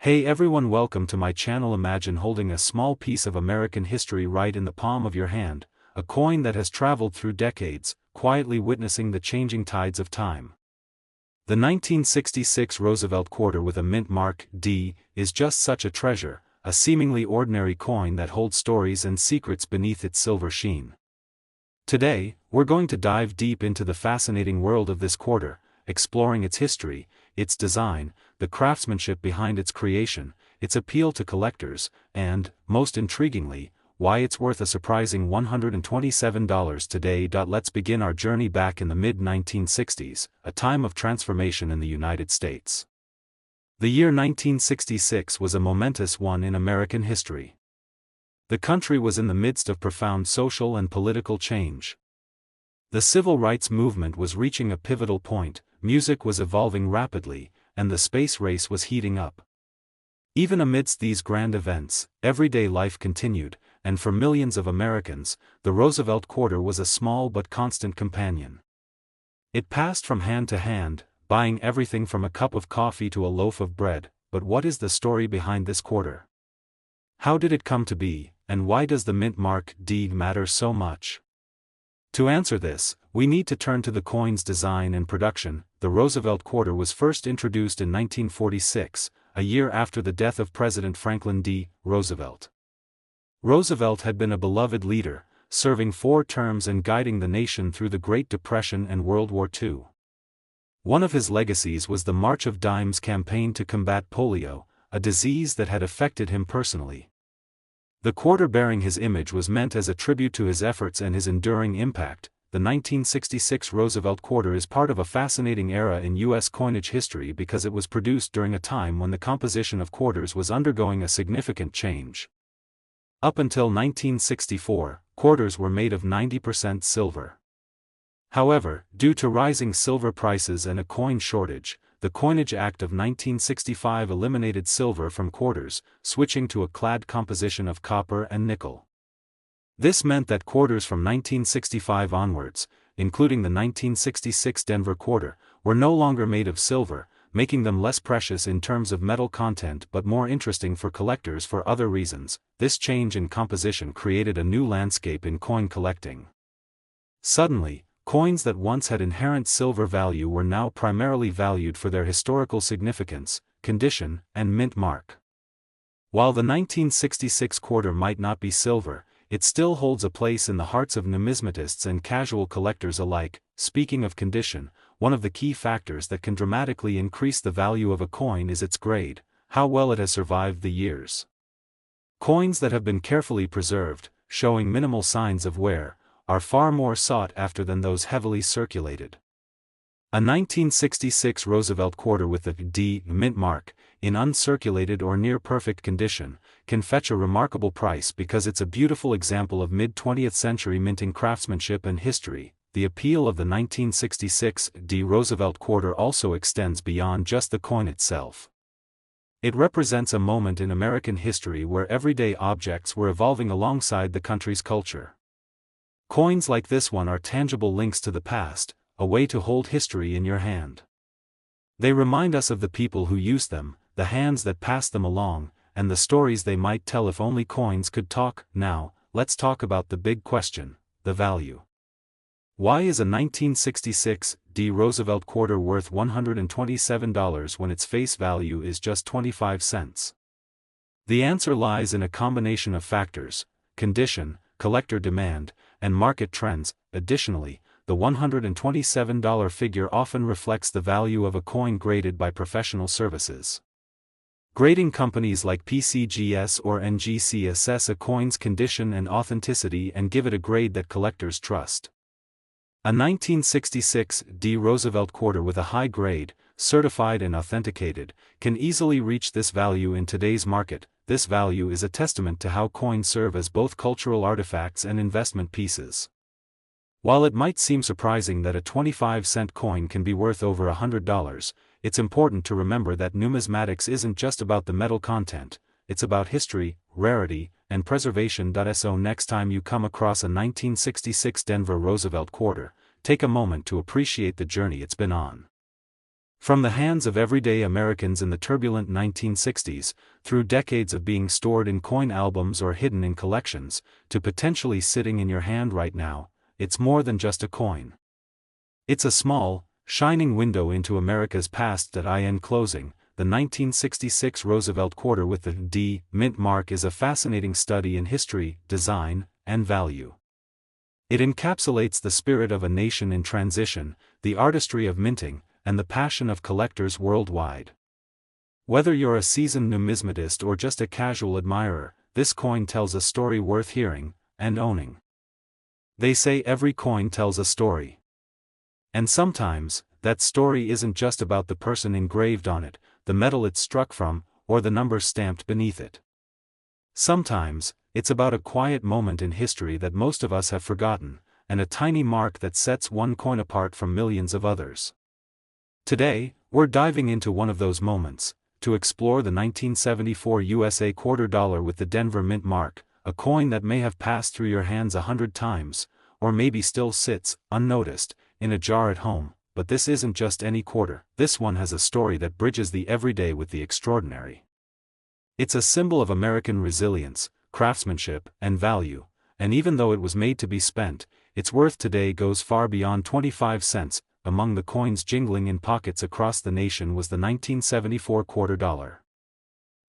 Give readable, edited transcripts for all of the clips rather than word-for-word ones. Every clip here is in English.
Hey everyone, welcome to my channel. Imagine holding a small piece of American history right in the palm of your hand, a coin that has traveled through decades, quietly witnessing the changing tides of time. The 1966 Roosevelt quarter with a mint mark D is just such a treasure, a seemingly ordinary coin that holds stories and secrets beneath its silver sheen. Today, we're going to dive deep into the fascinating world of this quarter, exploring its history, its design, the craftsmanship behind its creation, its appeal to collectors, and, most intriguingly, why it's worth a surprising $127 today. Let's begin our journey back in the mid-1960s, a time of transformation in the United States. The year 1966 was a momentous one in American history. The country was in the midst of profound social and political change. The civil rights movement was reaching a pivotal point, music was evolving rapidly, and the space race was heating up. Even amidst these grand events, everyday life continued, and for millions of Americans, the Roosevelt quarter was a small but constant companion. It passed from hand to hand, buying everything from a cup of coffee to a loaf of bread. But what is the story behind this quarter? How did it come to be, and why does the mint mark D matter so much? To answer this, we need to turn to the coin's design and production. The Roosevelt quarter was first introduced in 1946, a year after the death of President Franklin D. Roosevelt. Roosevelt had been a beloved leader, serving 4 terms and guiding the nation through the Great Depression and World War II. One of his legacies was the March of Dimes campaign to combat polio, a disease that had affected him personally. The quarter bearing his image was meant as a tribute to his efforts and his enduring impact. The 1966 Roosevelt quarter is part of a fascinating era in U.S. coinage history because it was produced during a time when the composition of quarters was undergoing a significant change. Up until 1964, quarters were made of 90% silver. However, due to rising silver prices and a coin shortage, the Coinage Act of 1965 eliminated silver from quarters, switching to a clad composition of copper and nickel. This meant that quarters from 1965 onwards, including the 1966 Denver quarter, were no longer made of silver, making them less precious in terms of metal content but more interesting for collectors for other reasons. This change in composition created a new landscape in coin collecting. Suddenly, coins that once had inherent silver value were now primarily valued for their historical significance, condition, and mint mark. While the 1966 quarter might not be silver, it still holds a place in the hearts of numismatists and casual collectors alike. Speaking of condition, one of the key factors that can dramatically increase the value of a coin is its grade, how well it has survived the years. Coins that have been carefully preserved, showing minimal signs of wear, are far more sought after than those heavily circulated. A 1966 Roosevelt quarter with the D mint mark, in uncirculated or near-perfect condition, can fetch a remarkable price because it's a beautiful example of mid-20th century minting craftsmanship and history. The appeal of the 1966 D Roosevelt quarter also extends beyond just the coin itself. It represents a moment in American history where everyday objects were evolving alongside the country's culture. Coins like this one are tangible links to the past, a way to hold history in your hand. They remind us of the people who used them, the hands that passed them along, and the stories they might tell if only coins could talk. Now, let's talk about the big question, the value. Why is a 1966 D Roosevelt quarter worth $127 when its face value is just 25 cents? The answer lies in a combination of factors: condition, collector demand, and market trends. Additionally, the $127 figure often reflects the value of a coin graded by professional services. Grading companies like PCGS or NGC assess a coin's condition and authenticity and give it a grade that collectors trust. A 1966 D Roosevelt quarter with a high grade, certified and authenticated, can easily reach this value in today's market. This value is a testament to how coins serve as both cultural artifacts and investment pieces. While it might seem surprising that a 25-cent coin can be worth over $100, it's important to remember that numismatics isn't just about the metal content, it's about history, rarity, and preservation. So next time you come across a 1966 Denver Roosevelt quarter, take a moment to appreciate the journey it's been on. From the hands of everyday Americans in the turbulent 1960s, through decades of being stored in coin albums or hidden in collections, to potentially sitting in your hand right now, it's more than just a coin. It's a small, shining window into America's past. Closing, the 1966 Roosevelt quarter with the D mint mark is a fascinating study in history, design, and value. It encapsulates the spirit of a nation in transition, the artistry of minting, and the passion of collectors worldwide. Whether you're a seasoned numismatist or just a casual admirer, this coin tells a story worth hearing and owning. They say every coin tells a story. And sometimes, that story isn't just about the person engraved on it, the metal it's struck from, or the number stamped beneath it. Sometimes, it's about a quiet moment in history that most of us have forgotten, and a tiny mark that sets one coin apart from millions of others. Today, we're diving into one of those moments, to explore the 1974 USA quarter dollar with the Denver mint mark, a coin that may have passed through your hands 100 times, or maybe still sits, unnoticed, in a jar at home. But this isn't just any quarter. This one has a story that bridges the everyday with the extraordinary. It's a symbol of American resilience, craftsmanship, and value, and even though it was made to be spent, its worth today goes far beyond 25 cents. Among the coins jingling in pockets across the nation was the 1974 quarter dollar.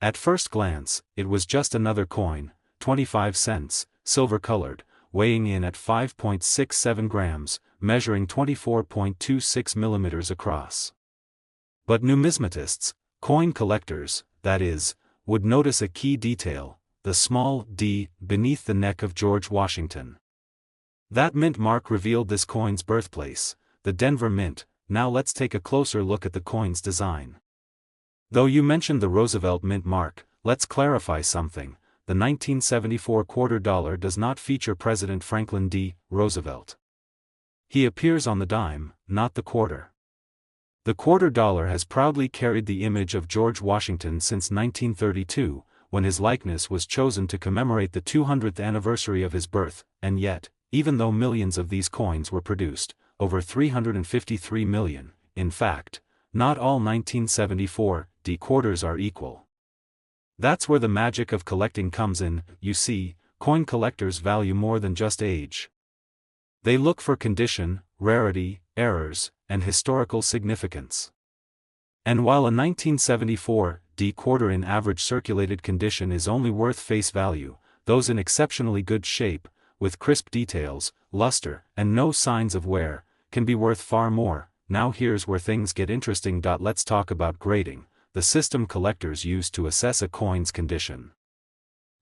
At first glance, it was just another coin, 25 cents, silver-colored, weighing in at 5.67 grams, measuring 24.26 millimeters across. But numismatists, coin collectors, that is, would notice a key detail, the small D beneath the neck of George Washington. That mint mark revealed this coin's birthplace, the Denver Mint. Now let's take a closer look at the coin's design. Though you mentioned the Roosevelt mint mark, let's clarify something. The 1974 quarter dollar does not feature President Franklin D. Roosevelt. He appears on the dime, not the quarter. The quarter dollar has proudly carried the image of George Washington since 1932, when his likeness was chosen to commemorate the 200th anniversary of his birth, and yet, even though millions of these coins were produced, over 353 million, in fact, not all 1974 D quarters are equal. That's where the magic of collecting comes in. You see, coin collectors value more than just age. They look for condition, rarity, errors, and historical significance. And while a 1974 D quarter in average circulated condition is only worth face value, those in exceptionally good shape, with crisp details, luster, and no signs of wear, can be worth far more. Now here's where things get interesting. Let's talk about grading, the system collectors use to assess a coin's condition.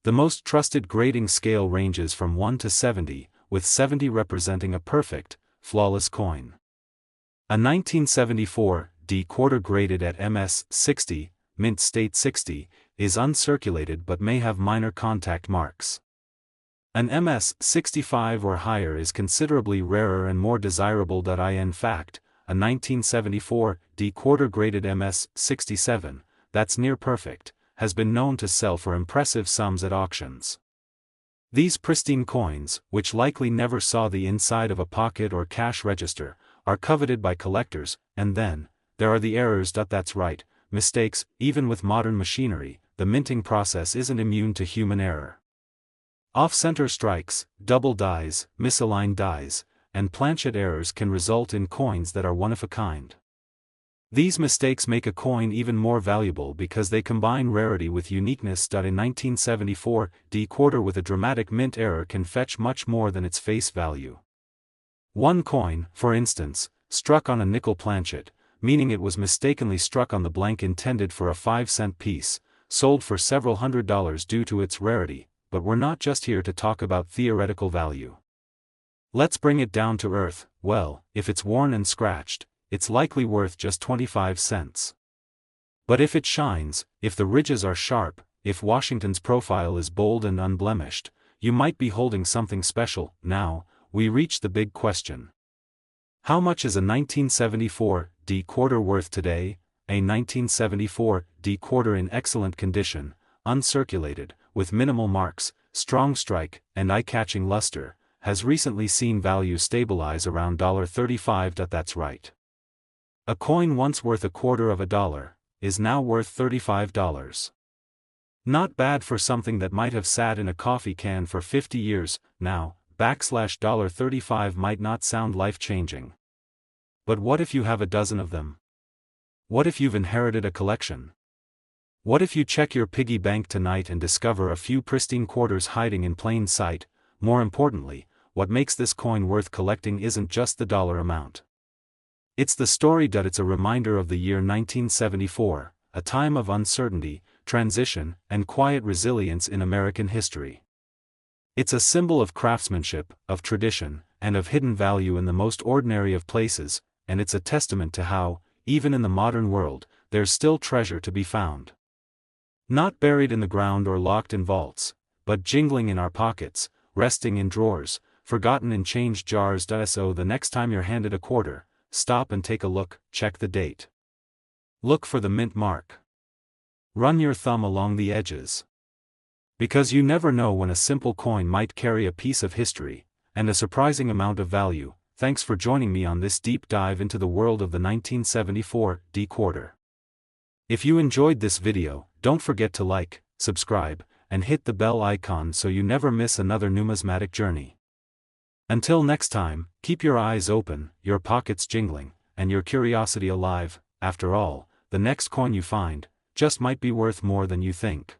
The most trusted grading scale ranges from 1 to 70, with 70 representing a perfect, flawless coin. A 1974 D quarter graded at MS 60, mint state 60, is uncirculated but may have minor contact marks. An MS 65 or higher is considerably rarer and more desirable. In fact, a 1974 D quarter graded MS 67, that's near perfect, has been known to sell for impressive sums at auctions. These pristine coins, which likely never saw the inside of a pocket or cash register, are coveted by collectors. And then, there are the errors. That's right, mistakes. Even with modern machinery, the minting process isn't immune to human error. Off-center strikes, double dies, misaligned dies, and planchet errors can result in coins that are one of a kind. These mistakes make a coin even more valuable because they combine rarity with uniqueness. In 1974, D quarter with a dramatic mint error can fetch much more than its face value. One coin, for instance, struck on a nickel planchet, meaning it was mistakenly struck on the blank intended for a 5-cent piece, sold for several $100s due to its rarity. But we're not just here to talk about theoretical value. Let's bring it down to earth. Well, if it's worn and scratched, it's likely worth just 25 cents. But if it shines, if the ridges are sharp, if Washington's profile is bold and unblemished, you might be holding something special. Now, we reach the big question. How much is a 1974 D quarter worth today? A 1974 D quarter in excellent condition, uncirculated, with minimal marks, strong strike, and eye-catching luster, has recently seen value stabilize around $35. That's right. A coin once worth $0.25 is now worth $35. Not bad for something that might have sat in a coffee can for 50 years, now, $35 might not sound life-changing. But what if you have a dozen of them? What if you've inherited a collection? What if you check your piggy bank tonight and discover a few pristine quarters hiding in plain sight? More importantly, what makes this coin worth collecting isn't just the dollar amount. It's the story that it's a reminder of the year 1974, a time of uncertainty, transition, and quiet resilience in American history. It's a symbol of craftsmanship, of tradition, and of hidden value in the most ordinary of places, and it's a testament to how, even in the modern world, there's still treasure to be found. Not buried in the ground or locked in vaults, but jingling in our pockets, resting in drawers, forgotten in change jars. So the next time you're handed a quarter, stop and take a look, check the date. Look for the mint mark. Run your thumb along the edges. Because you never know when a simple coin might carry a piece of history, and a surprising amount of value. Thanks for joining me on this deep dive into the world of the 1974 D quarter. If you enjoyed this video, don't forget to like, subscribe, and hit the bell icon so you never miss another numismatic journey. Until next time, keep your eyes open, your pockets jingling, and your curiosity alive. After all, the next coin you find just might be worth more than you think.